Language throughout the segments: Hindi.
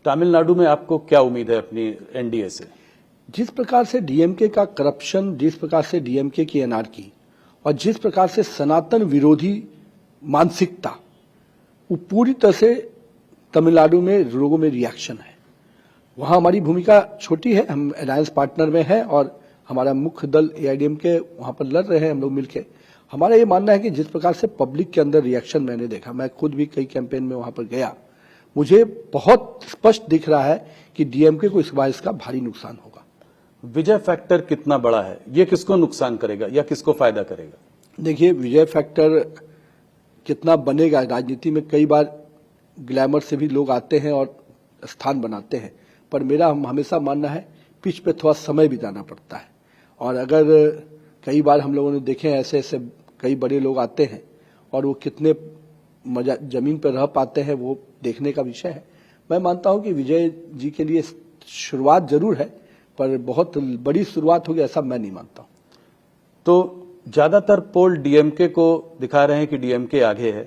तमिलनाडु में आपको क्या उम्मीद है अपनी एनडीए से? जिस प्रकार से डीएमके का करप्शन, जिस प्रकार से डीएमके की एनआरकी और जिस प्रकार से सनातन विरोधी मानसिकता, वो पूरी तरह से तमिलनाडु में लोगों में रिएक्शन है। वहां हमारी भूमिका छोटी है, हम अलायंस पार्टनर में हैं और हमारा मुख्य दल एआईडीएमके वहां पर लड़ रहे हैं हम लोग मिलकर। हमारा ये मानना है कि जिस प्रकार से पब्लिक के अंदर रिएक्शन मैंने देखा, मैं खुद भी कई कैंपेन में वहां पर गया, मुझे बहुत स्पष्ट दिख रहा है कि डीएमके को इस बार इसका भारी नुकसान होगा। विजय फैक्टर कितना बड़ा है? ये किसको नुकसान करेगा या किसको फायदा करेगा? देखिए, विजय फैक्टर कितना बनेगा, राजनीति में कई बार ग्लैमर से भी लोग आते हैं और स्थान बनाते हैं, पर मेरा हमेशा मानना है पिच पे थोड़ा समय बिताना पड़ता है। और अगर कई बार हम लोगों ने देखे ऐसे ऐसे कई बड़े लोग आते हैं और वो कितने मजा जमीन पर रह पाते हैं, वो देखने का विषय है। मैं मानता हूं कि विजय जी के लिए शुरुआत जरूर है, पर बहुत बड़ी शुरुआत होगी ऐसा मैं नहीं मानता हूं। तो ज्यादातर पोल डीएमके को दिखा रहे हैं कि डीएमके आगे है।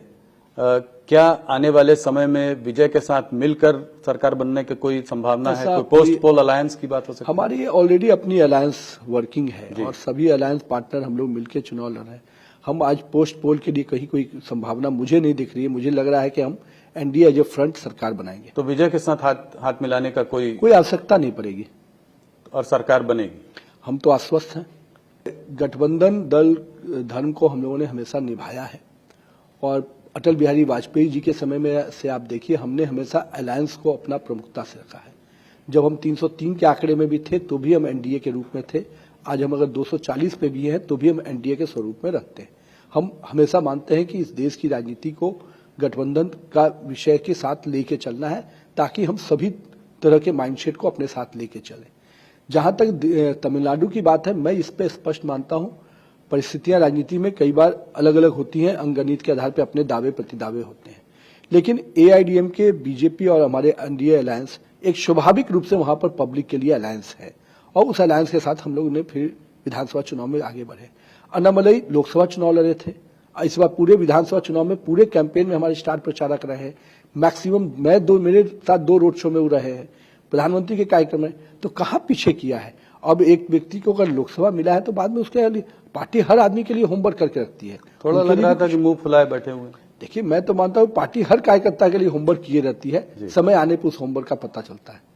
क्या आने वाले समय में विजय के साथ मिलकर सरकार बनने की कोई संभावना है? कोई पोस्ट पोल अलायंस की बात हो सकती है? हमारी ऑलरेडी अपनी अलायंस वर्किंग है और सभी अलायंस पार्टनर हम लोग मिलकर चुनाव लड़ रहे हैं। हम आज पोस्ट पोल के लिए कहीं कोई संभावना मुझे नहीं दिख रही है। मुझे लग रहा है कि हम एनडीए एज ए फ्रंट सरकार बनाएंगे। तो विजय के साथ हाथ मिलाने का कोई आवश्यकता नहीं पड़ेगी और सरकार बनेगी। हम तो आश्वस्त हैं। गठबंधन दल धर्म को हम लोगों ने हमेशा निभाया है और अटल बिहारी वाजपेयी जी के समय में से आप देखिए, हमने हमेशा अलायंस को अपना प्रमुखता से रखा है। जब हम 303 के आंकड़े में भी थे तो भी हम एनडीए के रूप में थे। आज हम अगर 240 पे भी हैं तो भी हम एनडीए के स्वरूप में रखते हैं। हम हमेशा मानते हैं कि इस देश की राजनीति को गठबंधन का विषय के साथ लेके चलना है, ताकि हम सभी तरह के माइंडसेट को अपने साथ लेके चलें। जहां तक तमिलनाडु की बात है, मैं इस पे स्पष्ट मानता हूं, परिस्थितियां राजनीति में कई बार अलग अलग होती हैं, अंकगणित के आधार पर अपने दावे प्रतिदावे होते हैं, लेकिन एआईडीएमके, बीजेपी और हमारे एनडीए अलायंस एक स्वाभाविक रूप से वहां पर पब्लिक के लिए अलायंस है और उस अलायंस के साथ हम लोग ने फिर विधानसभा चुनाव में आगे बढ़े। अन्नामलई लोकसभा चुनाव लड़े थे, इस बार पूरे विधानसभा चुनाव में पूरे कैंपेन में हमारे स्टार प्रचारक रहे हैं। मैक्सिमम मेरे साथ 2 रोड शो में वो रहे हैं, प्रधानमंत्री के कार्यक्रम में। तो कहाँ पीछे किया है? अब एक व्यक्ति को अगर लोकसभा मिला है तो बाद में उसके लिए पार्टी हर आदमी के लिए होमवर्क करके रखती है। थोड़ा लग रहा था कि मुंह फुलाए बैठे हुए। देखिए, मैं तो मानता हूँ पार्टी हर कार्यकर्ता के लिए होमवर्क किए रहती है, समय आने पर उस होमवर्क का पता चलता है।